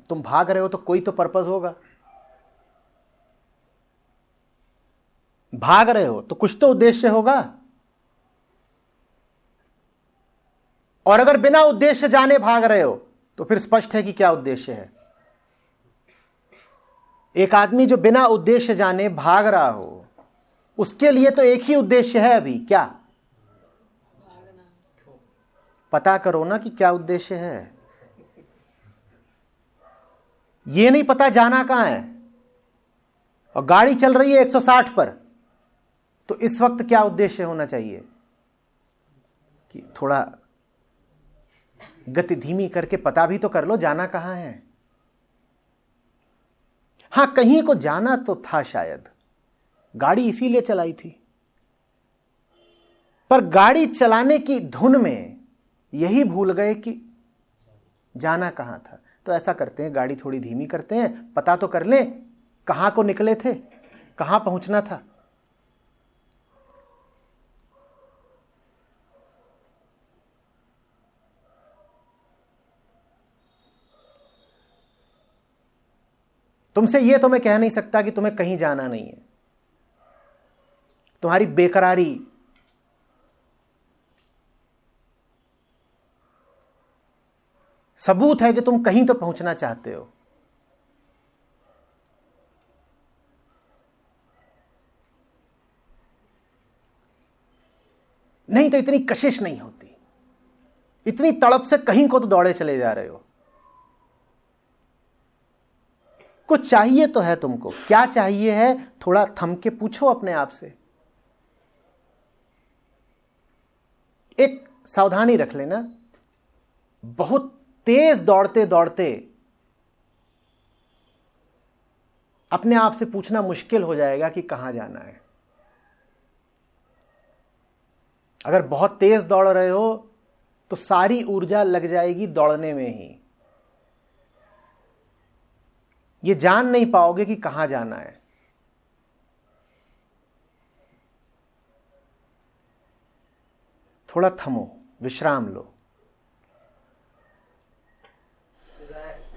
तुम भाग रहे हो तो कोई तो पर्पस होगा, भाग रहे हो तो कुछ तो उद्देश्य होगा। और अगर बिना उद्देश्य जाने भाग रहे हो तो फिर स्पष्ट है कि क्या उद्देश्य है। एक आदमी जो बिना उद्देश्य जाने भाग रहा हो, उसके लिए तो एक ही उद्देश्य है अभी, क्या? पता करो ना कि क्या उद्देश्य है। ये नहीं पता जाना कहां है, और गाड़ी चल रही है 160 पर, तो इस वक्त क्या उद्देश्य होना चाहिए कि थोड़ा गति धीमी करके पता भी तो कर लो जाना कहां है। हां, कहीं को जाना तो था शायद, गाड़ी इसीलिए चलाई थी, पर गाड़ी चलाने की धुन में यही भूल गए कि जाना कहां था। तो ऐसा करते हैं, गाड़ी थोड़ी धीमी करते हैं, पता तो कर लें कहां को निकले थे, कहां पहुंचना था। तुमसे यह तो मैं कह नहीं सकता कि तुम्हें कहीं जाना नहीं है। तुम्हारी बेकरारी, सबूत है कि तुम कहीं तो पहुंचना चाहते हो। नहीं तो इतनी कशिश नहीं होती, इतनी तड़प से कहीं को तो दौड़े चले जा रहे हो। कुछ चाहिए तो है तुमको, क्या चाहिए है थोड़ा थम के पूछो अपने आप से। एक सावधानी रख लेना, बहुत तेज दौड़ते दौड़ते अपने आप से पूछना मुश्किल हो जाएगा कि कहां जाना है। अगर बहुत तेज दौड़ रहे हो तो सारी ऊर्जा लग जाएगी दौड़ने में ही, ये जान नहीं पाओगे कि कहां जाना है। थोड़ा थमो, विश्राम लो।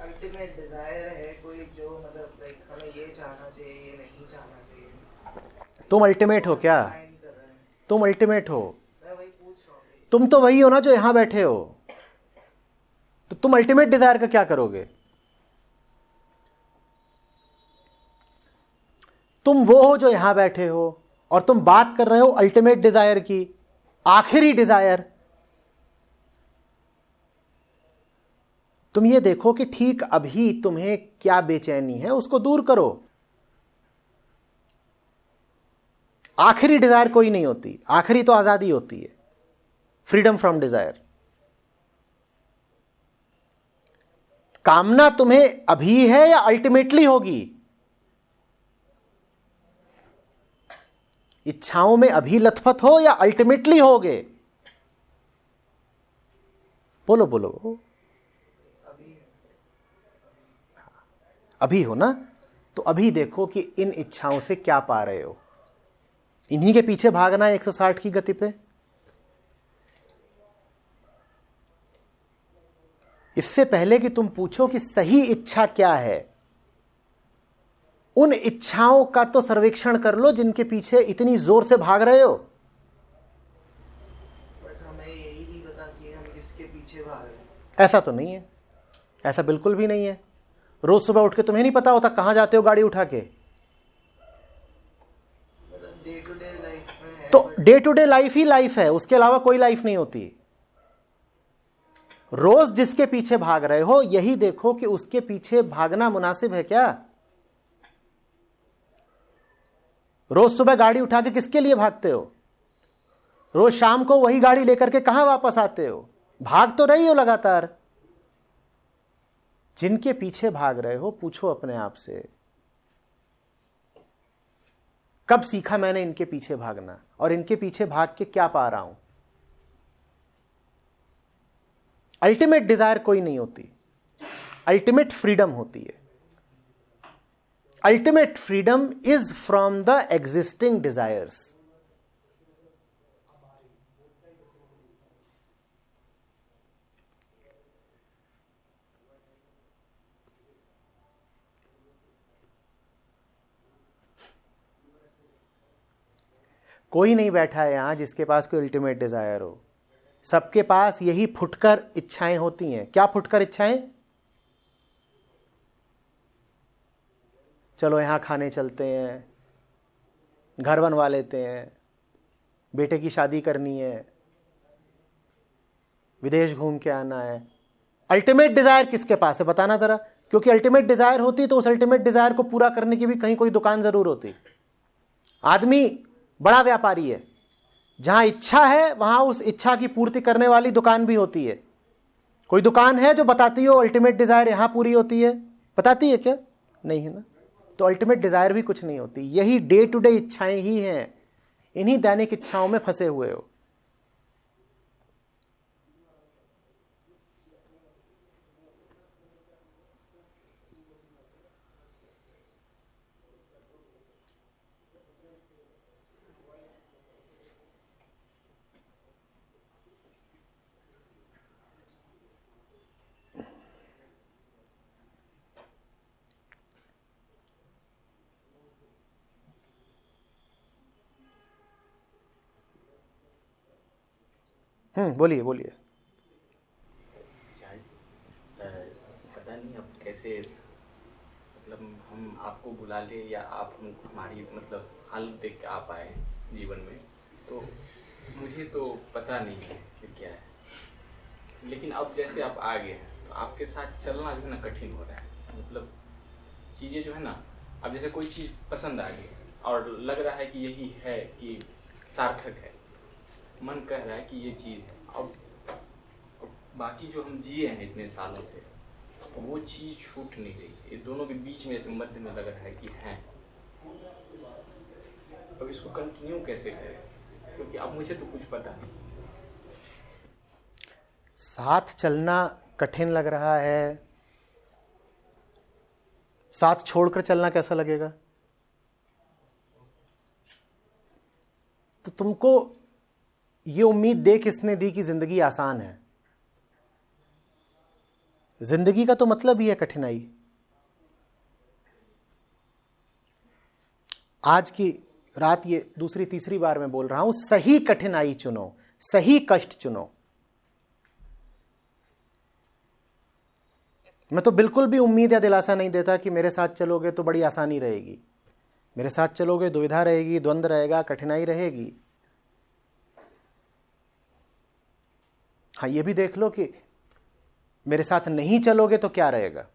अल्टीमेट डिजायर है कोई जो मतलब लाइक हमें ये चाहना चाहिए, ये नहीं चाहना चाहिए। तुम अल्टीमेट हो क्या? तुम अल्टीमेट हो? मैं वही पूछ रहा हूँ। तुम तो वही हो ना जो यहां बैठे हो, तो तुम अल्टीमेट डिजायर का क्या करोगे? तुम वो हो जो यहां बैठे हो और तुम बात कर रहे हो अल्टीमेट डिजायर की, आखिरी डिजायर। तुम ये देखो कि ठीक अभी तुम्हें क्या बेचैनी है, उसको दूर करो। आखिरी डिजायर कोई नहीं होती, आखिरी तो आजादी होती है, फ्रीडम फ्रॉम डिजायर। कामना तुम्हें अभी है या अल्टीमेटली होगी? इच्छाओं में अभी लथपथ हो या अल्टीमेटली होगे? बोलो बोलो। अभी हो ना? तो अभी देखो कि इन इच्छाओं से क्या पा रहे हो। इन्हीं के पीछे भागना है 160 की गति पे। इससे पहले कि तुम पूछो कि सही इच्छा क्या है, उन इच्छाओं का तो सर्वेक्षण कर लो जिनके पीछे इतनी जोर से भाग रहे हो। बट हमें यही नहीं पता कि हम किसके पीछे भाग रहे हैं। ऐसा तो नहीं है, ऐसा बिल्कुल भी नहीं है। रोज सुबह उठ के तुम्हें नहीं पता होता कहां जाते हो गाड़ी उठा के? मतलब डे टू डे लाइफ में है, तो डे टू डे लाइफ ही लाइफ है, उसके अलावा कोई लाइफ नहीं होती। रोज जिसके पीछे भाग रहे हो, यही देखो कि उसके पीछे भागना मुनासिब है क्या? रोज सुबह गाड़ी उठा के किसके लिए भागते हो? रोज शाम को वही गाड़ी लेकर के कहां वापस आते हो? भाग तो रही हो लगातार। जिनके पीछे भाग रहे हो, पूछो अपने आप से, कब सीखा मैंने इनके पीछे भागना, और इनके पीछे भाग के क्या पा रहा हूं? अल्टीमेट डिजायर कोई नहीं होती, अल्टीमेट फ्रीडम होती है। Ultimate freedom is from the existing desires. कोई नहीं बैठा है यहाँ जिसके पास कोई अल्टीमेट डिजायर हो। सबके पास यही फुटकर इच्छाएं होती हैं। क्या फुटकर इच्छाएं? चलो यहाँ खाने चलते हैं, घर बनवा लेते हैं, बेटे की शादी करनी है, विदेश घूम के आना है। अल्टीमेट डिजायर किसके पास है बताना जरा? क्योंकि अल्टीमेट डिजायर होती तो उस अल्टीमेट डिजायर को पूरा करने की भी कहीं कोई दुकान जरूर होती। आदमी बड़ा व्यापारी है, जहां इच्छा है वहां उस इच्छा की पूर्ति करने वाली दुकान भी होती है। कोई दुकान है जो बताती हो अल्टीमेट डिजायर यहां पूरी होती है? बताती है क्या? नहीं है ना। तो अल्टीमेट डिजायर भी कुछ नहीं होती। यही डे टू डे इच्छाएं ही हैं। इन्हीं दैनिक इच्छाओं में फंसे हुए हो। बोलिए बोलिए। पता नहीं अब कैसे, मतलब हम आपको बुला ले या आप हमारी मतलब हालत देख के आप आए जीवन में, तो मुझे तो पता नहीं है कि क्या है। लेकिन अब जैसे आप आ गए हैं तो आपके साथ चलना जो है ना कठिन हो रहा है। मतलब चीज़ें जो है ना, अब जैसे कोई चीज़ पसंद आ गई और लग रहा है कि यही है कि सार्थक है, मन कह रहा है कि ये चीज़ है। अब बाकी जो हम जिए हैं इतने सालों से, वो चीज़ छूट नहीं रही। ये दोनों के बीच में ऐसे मध्य में लग रहा है कि हैं। अब इसको कंटिन्यू कैसे करें, क्योंकि अब मुझे तो कुछ पता नहीं। साथ चलना कठिन लग रहा है, साथ छोड़कर चलना कैसा लगेगा? तो तुमको ये उम्मीद दे किसने दी कि जिंदगी आसान है? जिंदगी का तो मतलब ही है कठिनाई। आज की रात ये दूसरी तीसरी बार मैं बोल रहा हूं, सही कठिनाई चुनो, सही कष्ट चुनो। मैं तो बिल्कुल भी उम्मीद या दिलासा नहीं देता कि मेरे साथ चलोगे तो बड़ी आसानी रहेगी। मेरे साथ चलोगे दुविधा रहेगी, द्वंद्व रहेगा, कठिनाई रहेगी। हाँ, ये भी देख लो कि मेरे साथ नहीं चलोगे तो क्या रहेगा।